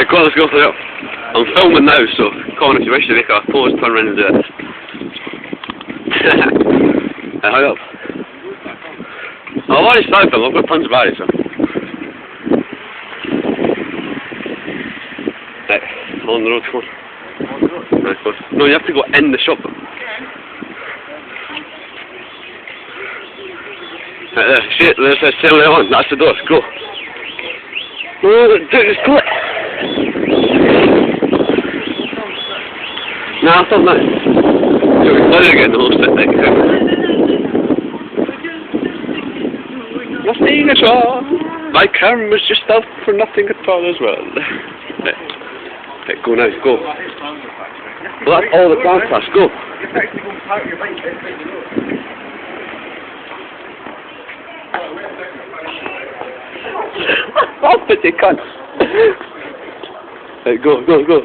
Right, go on, let's go for it. I'm filming now, so come on if you wish to make a pose, turn around and do it. Hurry up. I've already started filming, I've got tons of batteries, so. Right, on the road, come on. Right, go. No, you have to go in the shop though. Right there, see it? There's a 7-Eleven, that's the door, go. No, just go. Nah, I thought that. You'll be funny again, the whole sit thing. Nothing at all. My camera's just out for nothing at all as well. Right, go now, go. Well, that's all the dance class, go. Stop it, you cunt. Right, go.